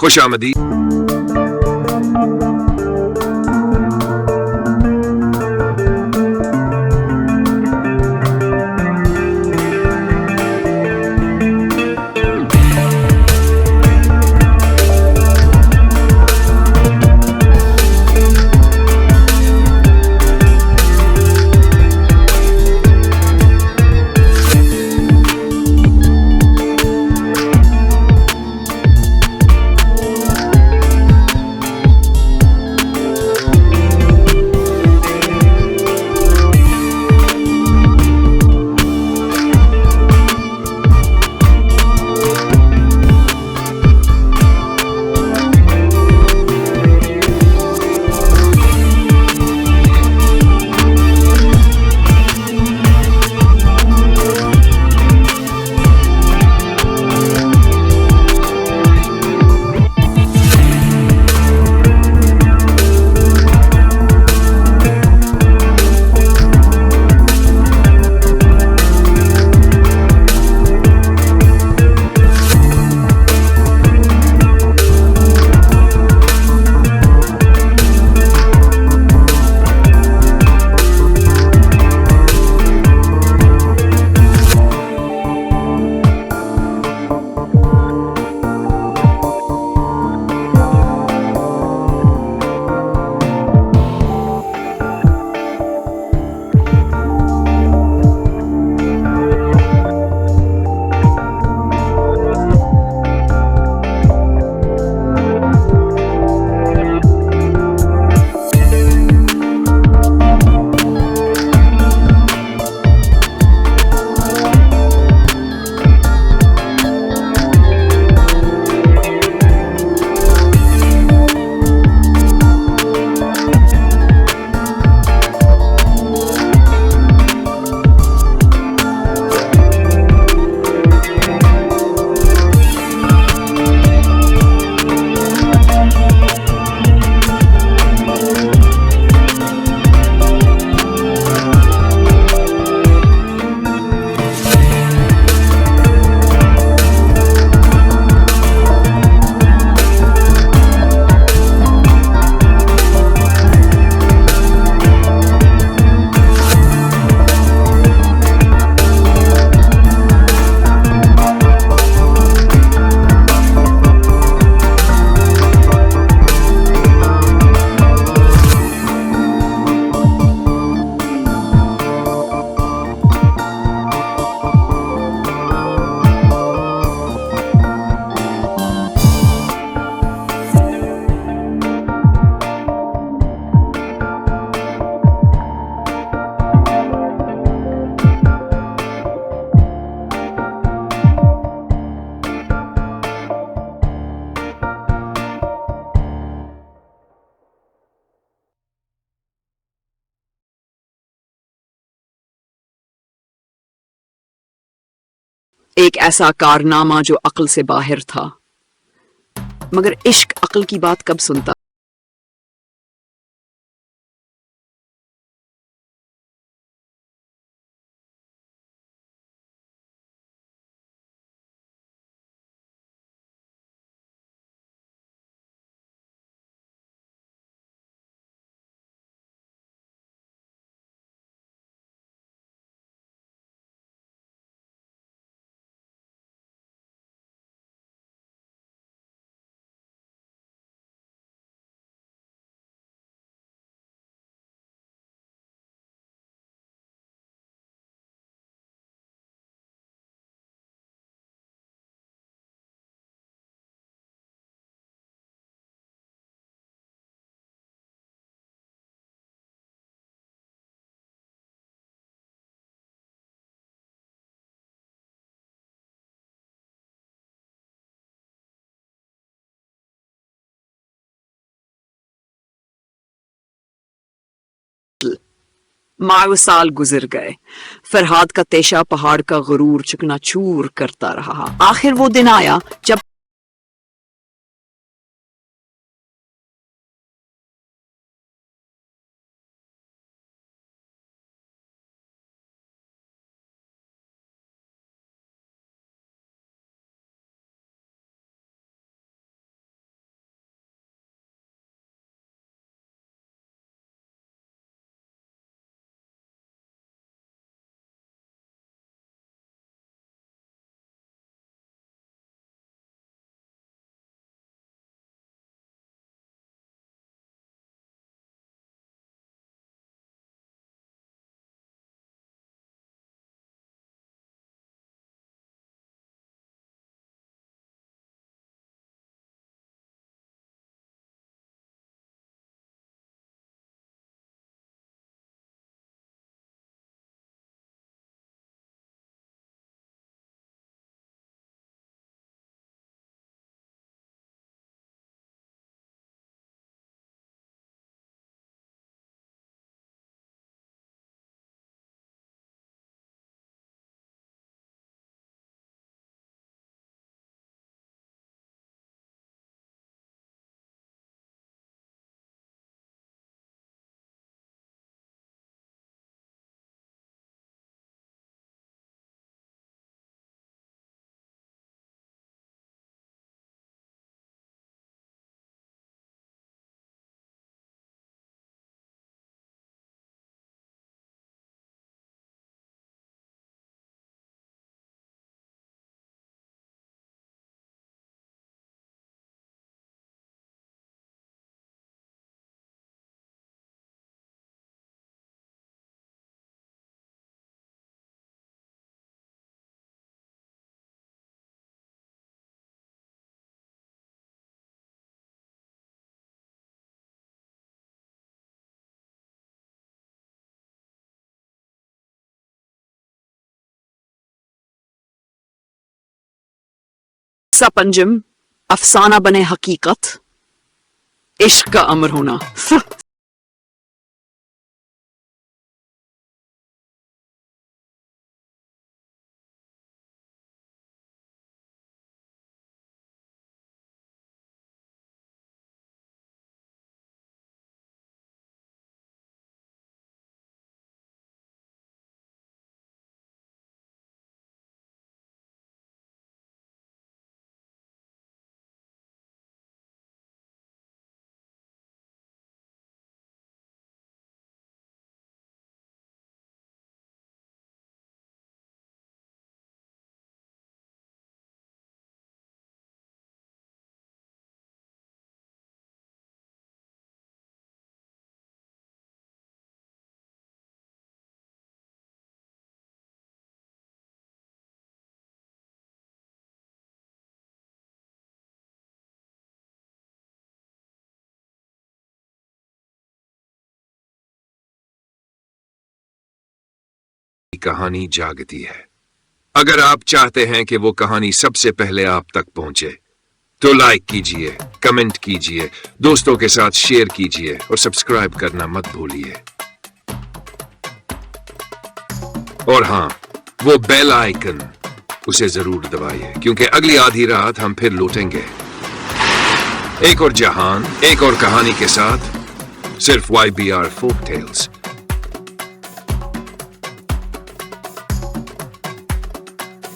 खुश आमदी। एक ऐसा कारनामा जो अक्ल से बाहर था, मगर इश्क अक्ल की बात कब सुनता। माह साल गुजर गए, फरहाद का तेशा पहाड़ का गुरूर चकनाचूर करता रहा। आखिर वो दिन आया जब किस्सा पंजम, अफसाना बने हकीकत, इश्क का अमर होना। कहानी जागती है। अगर आप चाहते हैं कि वो कहानी सबसे पहले आप तक पहुंचे तो लाइक कीजिए, कमेंट कीजिए, दोस्तों के साथ शेयर कीजिए और सब्सक्राइब करना मत भूलिए। और हां, वो बेल आइकन उसे जरूर दबाइए, क्योंकि अगली आधी रात हम फिर लौटेंगे एक और जहान, एक और कहानी के साथ, सिर्फ YBR फोक टेल्स।